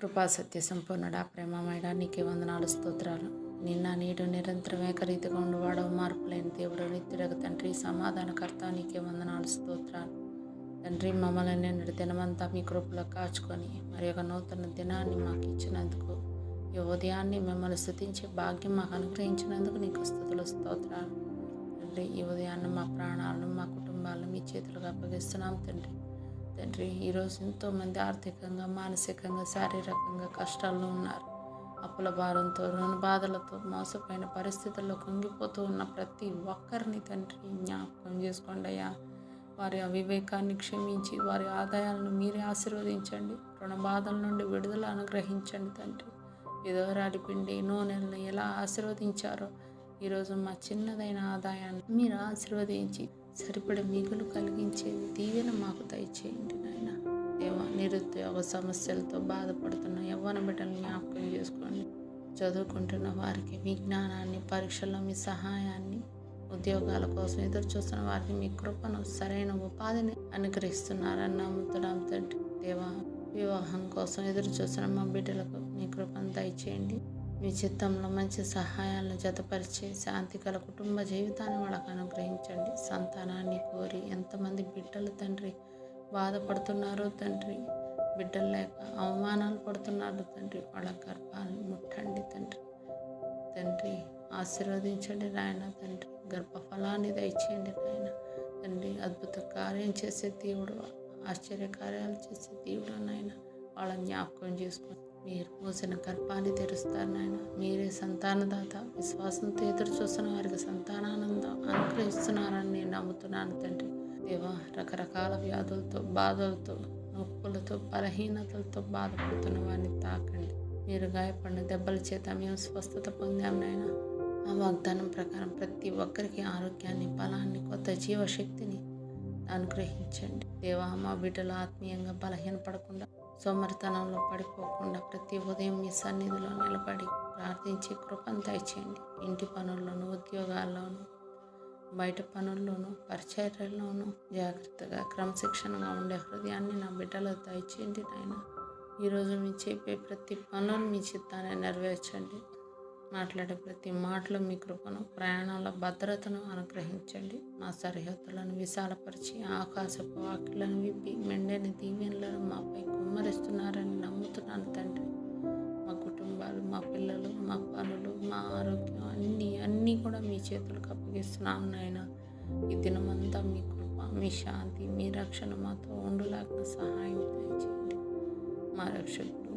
కృపా సత్య సంపూర్ణుడా, ప్రేమమేడా, నీకే వందనాలు, స్తోత్రాలు. నిన్న నేడు నిరంతరం ఏకరీతిగా ఉండువాడవు, మార్పు లేని దేవుడు, నిత్యుడగు తండ్రి, సమాధానకర్త, నీకే వందనాలు, స్తోత్రాలు. తండ్రి, మమ్మల్ని నిన్నటి దినమంతా మీ కృపలో కాచుకొని మరి ఒక నూతన దినాన్ని మాకు ఇచ్చినందుకు, ఈ ఉదయాన్ని మిమ్మల్ని స్తుతించే భాగ్యం మాకు అనుగ్రహించినందుకు నీకు స్తుతులు, స్తోత్రాలు. తండ్రి, ఈ ఉదయాన్ని మా ప్రాణాలను, మా కుటుంబాలను మీ చేతులకు అప్పగిస్తున్నాం తండ్రి. తండ్రి, ఈరోజు ఎంతోమంది ఆర్థికంగా, మానసికంగా, శారీరకంగా కష్టాల్లో ఉన్నారు. అప్పుల భారంతో, రుణ బాధలతో, మోసపోయిన పరిస్థితుల్లో కుంగిపోతూ ఉన్న ప్రతి ఒక్కరిని తండ్రి జ్ఞాపకం చేసుకోండి అయ్యా. వారి అవివేకాన్ని క్షమించి వారి ఆదాయాలను మీరే ఆశీర్వదించండి. రుణ బాధల నుండి విడుదల అనుగ్రహించండి తండ్రి. విధవరాలి పిండి నూనెలను ఎలా ఆశీర్వదించారో ఈరోజు మా చిన్నదైన ఆదాయాన్ని మీరు ఆశీర్వదించి సరిపడే మిగులు కలిగించే దీవెన మాకు దయచేయండి నాయన. దేవా, నిరుద్యోగ సమస్యలతో బాధపడుతున్న యవ్వన బిడ్డలను జ్ఞాపకం చేసుకోండి. చదువుకుంటున్న వారికి మీ జ్ఞానాన్ని, పరీక్షల్లో మీ సహాయాన్ని, ఉద్యోగాల కోసం ఎదురు చూస్తున్న వారికి మీ కృపను, సరైన ఉపాధిని అనుగ్రహిస్తున్నారని నమ్ముతున్నాం తండ్రి. దేవా, వివాహం కోసం ఎదురు చూస్తున్న మా బిడ్డలకు మీ కృపను దయచేయండి. మీ చిత్తంలో మంచి సహాయాలను జతపరిచే శాంతిగల కుటుంబ జీవితాన్ని వాళ్ళకు అనుగ్రహించండి. సంతానాన్ని కోరి ఎంతమంది బిడ్డలు తండ్రి బాధపడుతున్నారో తండ్రి, బిడ్డలు లేక అవమానాలు పడుతున్నారు తండ్రి, వాళ్ళ గర్భాలను ముట్టండి తండ్రి. తండ్రి, ఆశీర్వదించండి నాయన. తండ్రి, గర్భఫలాన్ని దయచేయండి నాయన. తండ్రి, అద్భుత కార్యం చేసే దేవుడు, ఆశ్చర్య కార్యాలు చేసే దేవుడు నాయన. వాళ్ళ జ్ఞాపకం చేసుకొని మీరు మూసిన గర్భాన్ని తెరుస్తారు నాయన. మీరే సంతానదాత. విశ్వాసంతో ఎదురు చూస్తున్న వారికి సంతానానందం అనుగ్రహిస్తున్నారని నేను నమ్ముతున్నాను తండ్రి. దేవా, రకరకాల వ్యాధులతో, బాధలతో, నొప్పులతో, బలహీనతలతో బాధపడుతున్న వారిని తాకండి. మీరు గాయపడిన దెబ్బల చేత మేము స్వస్థత పొందాం నాయన. ఆ వాగ్దానం ప్రకారం ప్రతి ఒక్కరికి ఆరోగ్యాన్ని, బలాన్ని, కొత్త జీవశక్తిని అనుగ్రహించండి. దేవా, మా బిడ్డలు ఆత్మీయంగా బలహీనపడకుండా, సోమరితనంలో పడిపోకుండా ప్రతి ఉదయం మీ సన్నిధిలో నిలబడి ప్రార్థించి కృపను దయచేయండి. ఇంటి పనుల్లోనూ, ఉద్యోగాల్లోనూ, బయట పనుల్లోనూ, పరిచర్యల్లోనూ జాగ్రత్తగా, క్రమశిక్షణగా ఉండే హృదయాన్ని నా బిడ్డలో దయచేయండి నాయన. ఈరోజు మీ చెప్పే ప్రతి పనులను మీ చిత్తాన్ని నెరవేర్చండి. మాట్లాడే ప్రతి మాటలో మీ కృపను, ప్రయాణాల భద్రతను అనుగ్రహించండి. మా సరిహద్దులను విశాలపరిచి ఆకాశపు వాకిళ్లను విప్పి మెండైన దీవెనలను మాపై కుమ్మరిస్తున్నారని నమ్ముతున్నాను తండ్రి. మా కుటుంబాలు, మా పిల్లలు, మా పనులు, మా ఆరోగ్యం అన్నీ కూడా మీ చేతులకు అప్పగిస్తున్నాను నాయన. ఈ దినమంతా మీ కృప, మీ శాంతి, మీ రక్షణ మాతో ఉండులాగా సహాయం చేయండి. మా రక్షకుడు